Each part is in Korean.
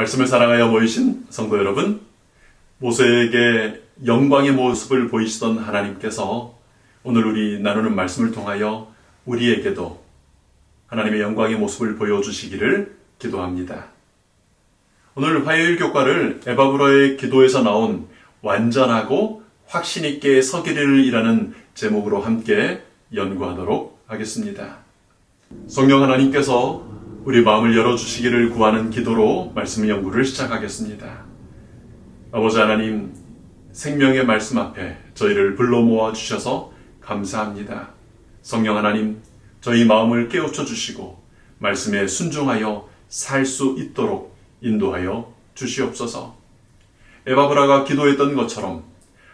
말씀을 사랑하여 모이신 성도 여러분, 모세에게 영광의 모습을 보이시던 하나님께서 오늘 우리 나누는 말씀을 통하여 우리에게도 하나님의 영광의 모습을 보여주시기를 기도합니다. 오늘 화요일 교과를 에바브라의 기도에서 나온 완전하고 확신 있게 서기를 제목으로 함께 연구하도록 하겠습니다. 성령 하나님께서 우리 마음을 열어주시기를 구하는 기도로 말씀 연구를 시작하겠습니다. 아버지 하나님, 생명의 말씀 앞에 저희를 불러 모아 주셔서 감사합니다. 성령 하나님, 저희 마음을 깨우쳐 주시고 말씀에 순종하여 살 수 있도록 인도하여 주시옵소서. 에바브라가 기도했던 것처럼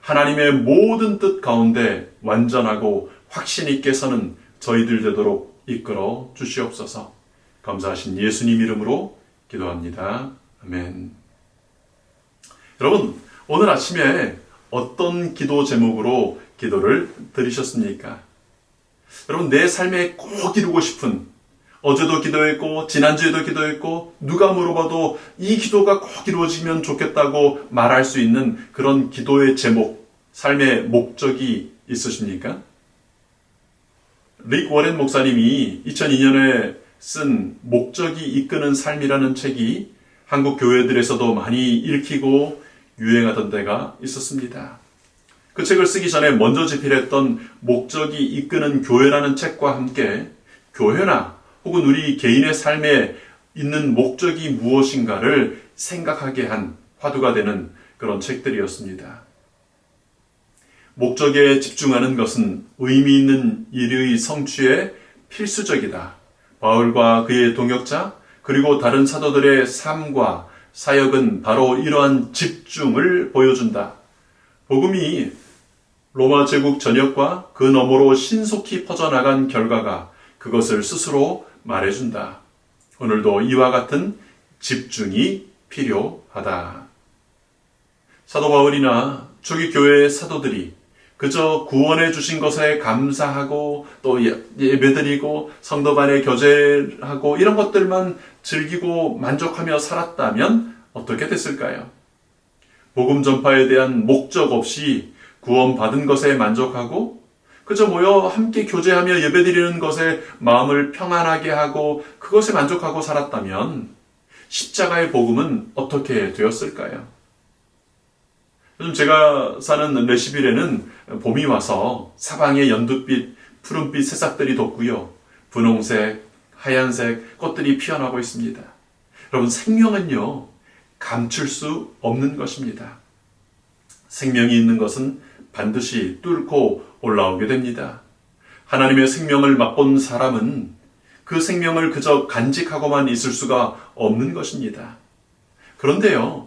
하나님의 모든 뜻 가운데 완전하고 확신 있게 서는 저희들 되도록 이끌어 주시옵소서. 감사하신 예수님 이름으로 기도합니다. 아멘. 여러분, 오늘 아침에 어떤 기도 제목으로 기도를 드리셨습니까? 여러분, 내 삶에 꼭 이루고 싶은, 어제도 기도했고 지난주에도 기도했고 누가 물어봐도 이 기도가 꼭 이루어지면 좋겠다고 말할 수 있는 그런 기도의 제목, 삶의 목적이 있으십니까? 릭 워렌 목사님이 2002년에 쓴 목적이 이끄는 삶이라는 책이 한국 교회들에서도 많이 읽히고 유행하던 때가 있었습니다. 그 책을 쓰기 전에 먼저 집필했던 목적이 이끄는 교회라는 책과 함께 교회나 혹은 우리 개인의 삶에 있는 목적이 무엇인가를 생각하게 한 화두가 되는 그런 책들이었습니다. 목적에 집중하는 것은 의미 있는 일의 성취에 필수적이다. 바울과 그의 동역자 그리고 다른 사도들의 삶과 사역은 바로 이러한 집중을 보여준다. 복음이 로마 제국 전역과 그 너머로 신속히 퍼져나간 결과가 그것을 스스로 말해준다. 오늘도 이와 같은 집중이 필요하다. 사도 바울이나 초기 교회의 사도들이 그저 구원해 주신 것에 감사하고 또 예배드리고 성도 간에 교제하고 이런 것들만 즐기고 만족하며 살았다면 어떻게 됐을까요? 복음 전파에 대한 목적 없이 구원받은 것에 만족하고 그저 모여 함께 교제하며 예배드리는 것에 마음을 평안하게 하고 그것에 만족하고 살았다면 십자가의 복음은 어떻게 되었을까요? 요즘 제가 사는 레시빌에는 봄이 와서 사방에 연두빛, 푸른빛 새싹들이 돋고요. 분홍색, 하얀색 꽃들이 피어나고 있습니다. 여러분, 생명은요, 감출 수 없는 것입니다. 생명이 있는 것은 반드시 뚫고 올라오게 됩니다. 하나님의 생명을 맛본 사람은 그 생명을 그저 간직하고만 있을 수가 없는 것입니다. 그런데요,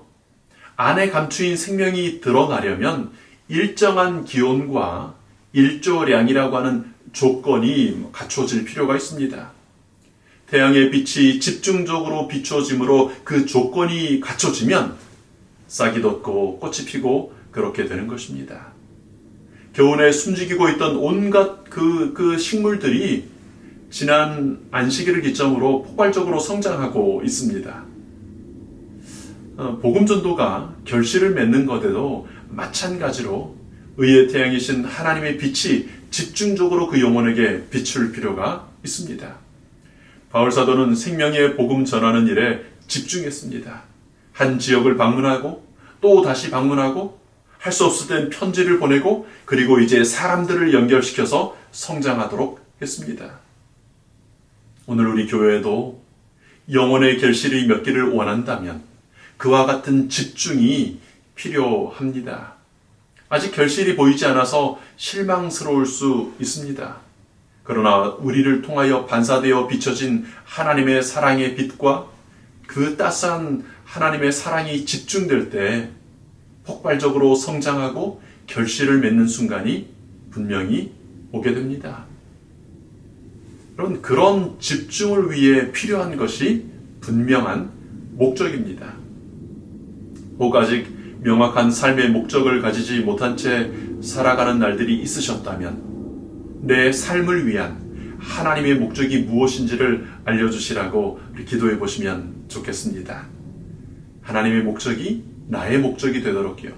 안에 감추인 생명이 드러나려면 일정한 기온과 일조량이라고 하는 조건이 갖춰질 필요가 있습니다. 태양의 빛이 집중적으로 비춰짐으로 그 조건이 갖춰지면 싹이 돋고 꽃이 피고 그렇게 되는 것입니다. 겨우내 숨죽이고 있던 온갖 그 식물들이 지난 안식일을 기점으로 폭발적으로 성장하고 있습니다. 복음 전도가 결실을 맺는 것에도 마찬가지로 의의 태양이신 하나님의 빛이 집중적으로 그 영혼에게 비출 필요가 있습니다. 바울 사도는 생명의 복음 전하는 일에 집중했습니다. 한 지역을 방문하고 또 다시 방문하고 할 수 없을 땐 편지를 보내고 그리고 이제 사람들을 연결시켜서 성장하도록 했습니다. 오늘 우리 교회에도 영혼의 결실이 맺기를 원한다면 그와 같은 집중이 필요합니다. 아직 결실이 보이지 않아서 실망스러울 수 있습니다. 그러나 우리를 통하여 반사되어 비춰진 하나님의 사랑의 빛과 그 따스한 하나님의 사랑이 집중될 때 폭발적으로 성장하고 결실을 맺는 순간이 분명히 오게 됩니다. 여러분, 그런 집중을 위해 필요한 것이 분명한 목적입니다. 혹 아직 명확한 삶의 목적을 가지지 못한 채 살아가는 날들이 있으셨다면 내 삶을 위한 하나님의 목적이 무엇인지를 알려주시라고 기도해 보시면 좋겠습니다. 하나님의 목적이 나의 목적이 되도록요.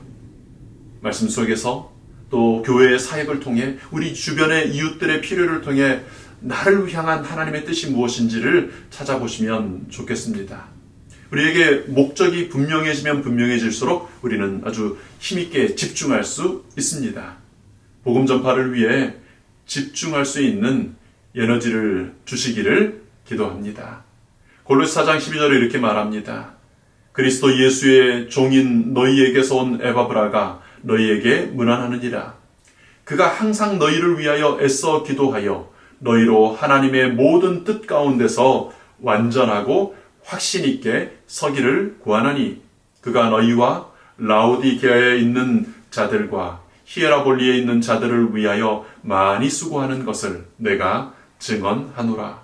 말씀 속에서 또 교회의 사역을 통해 우리 주변의 이웃들의 필요를 통해 나를 향한 하나님의 뜻이 무엇인지를 찾아보시면 좋겠습니다. 우리에게 목적이 분명해지면 분명해질수록 우리는 아주 힘있게 집중할 수 있습니다. 복음 전파를 위해 집중할 수 있는 에너지를 주시기를 기도합니다. 골로새 4장 12절에 이렇게 말합니다. 그리스도 예수의 종인 너희에게서 온 에바브라가 너희에게 문안하느니라. 그가 항상 너희를 위하여 애써 기도하여 너희로 하나님의 모든 뜻 가운데서 완전하고 확신 있게 서기를 구하나니 그가 너희와 라오디게아에 있는 자들과 히에라볼리에 있는 자들을 위하여 많이 수고하는 것을 내가 증언하노라.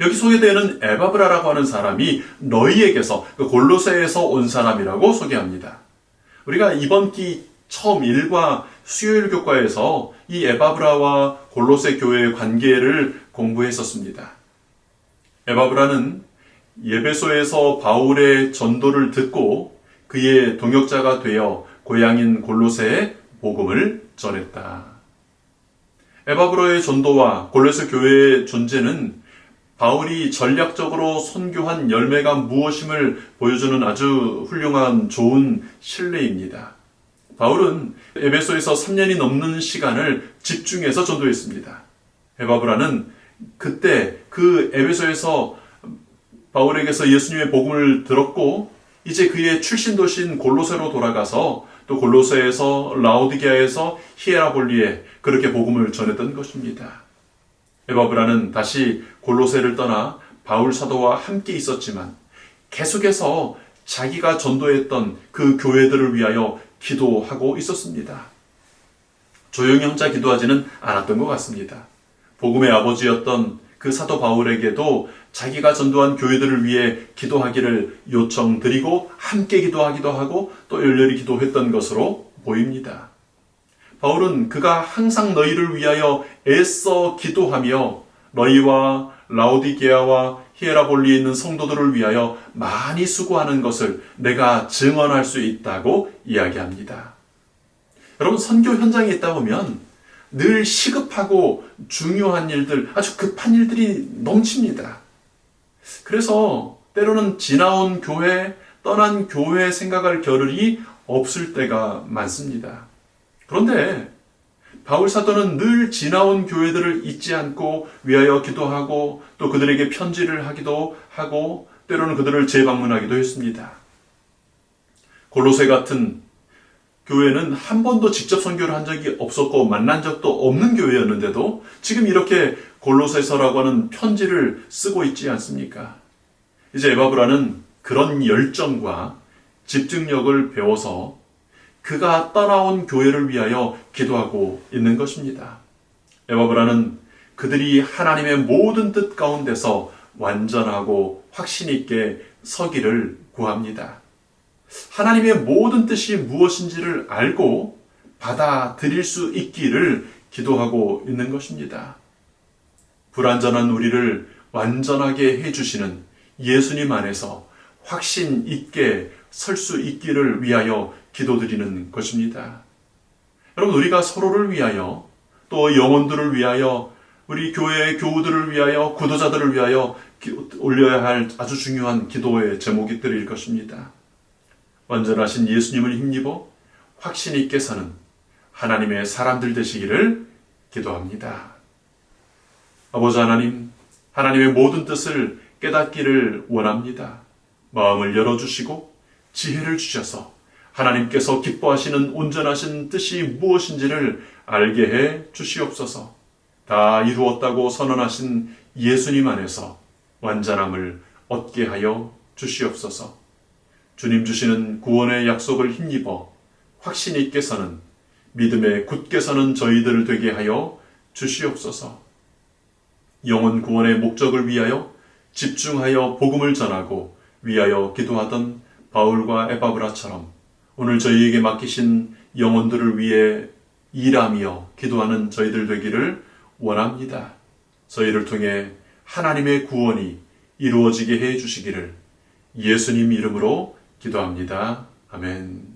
여기 소개되는 에바브라라고 하는 사람이 너희에게서 골로새에서 온 사람이라고 소개합니다. 우리가 이번 기 처음 1과 수요일 교과에서 이 에바브라와 골로새 교회의 관계를 공부했었습니다. 에바브라는 예배소에서 바울의 전도를 듣고 그의 동역자가 되어 고향인 골로새에 복음을 전했다. 에바브라의 전도와 골로새 교회의 존재는 바울이 전략적으로 선교한 열매가 무엇임을 보여주는 아주 훌륭한 좋은 신뢰입니다. 바울은 에베소에서 3년이 넘는 시간을 집중해서 전도했습니다. 에바브라는 그때 그 에베소에서 바울에게서 예수님의 복음을 들었고 이제 그의 출신 도시인 골로새로 돌아가서 또 골로새에서 라오디게아에서 히에라볼리에 그렇게 복음을 전했던 것입니다. 에바브라는 다시 골로새를 떠나 바울 사도와 함께 있었지만 계속해서 자기가 전도했던 그 교회들을 위하여 기도하고 있었습니다. 조용히 혼자 기도하지는 않았던 것 같습니다. 복음의 아버지였던 그 사도 바울에게도 자기가 전도한 교회들을 위해 기도하기를 요청드리고 함께 기도하기도 하고 또 열렬히 기도했던 것으로 보입니다. 바울은 그가 항상 너희를 위하여 애써 기도하며 너희와 라오디게아와 히에라볼리에 있는 성도들을 위하여 많이 수고하는 것을 내가 증언할 수 있다고 이야기합니다. 여러분, 선교 현장에 있다 보면 늘 시급하고 중요한 일들, 아주 급한 일들이 넘칩니다. 그래서 때로는 지나온 교회, 떠난 교회 생각할 겨를이 없을 때가 많습니다. 그런데 바울 사도는 늘 지나온 교회들을 잊지 않고 위하여 기도하고 또 그들에게 편지를 하기도 하고 때로는 그들을 재방문하기도 했습니다. 골로새 같은 교회는 한 번도 직접 선교를 한 적이 없었고 만난 적도 없는 교회였는데도 지금 이렇게 골로새서라고 하는 편지를 쓰고 있지 않습니까? 이제 에바브라는 그런 열정과 집중력을 배워서 그가 떠나온 교회를 위하여 기도하고 있는 것입니다. 에바브라는 그들이 하나님의 모든 뜻 가운데서 완전하고 확신 있게 서기를 구합니다. 하나님의 모든 뜻이 무엇인지를 알고 받아들일 수 있기를 기도하고 있는 것입니다. 불완전한 우리를 완전하게 해주시는 예수님 안에서 확신 있게 설 수 있기를 위하여 기도드리는 것입니다. 여러분, 우리가 서로를 위하여 또 영혼들을 위하여 우리 교회의 교우들을 위하여 구도자들을 위하여 올려야 할 아주 중요한 기도의 제목들일 것입니다. 완전하신 예수님을 힘입어 확신 있게 사는 하나님의 사람들 되시기를 기도합니다. 아버지 하나님, 하나님의 모든 뜻을 깨닫기를 원합니다. 마음을 열어주시고 지혜를 주셔서 하나님께서 기뻐하시는 온전하신 뜻이 무엇인지를 알게 해 주시옵소서. 다 이루었다고 선언하신 예수님 안에서 완전함을 얻게 하여 주시옵소서. 주님 주시는 구원의 약속을 힘입어 확신 있게 서는 믿음에 굳게 서는 저희들 되게 하여 주시옵소서. 영혼 구원의 목적을 위하여 집중하여 복음을 전하고 위하여 기도하던 바울과 에바브라처럼 오늘 저희에게 맡기신 영혼들을 위해 일하며 기도하는 저희들 되기를 원합니다. 저희를 통해 하나님의 구원이 이루어지게 해 주시기를 예수님 이름으로 기도합니다. 아멘.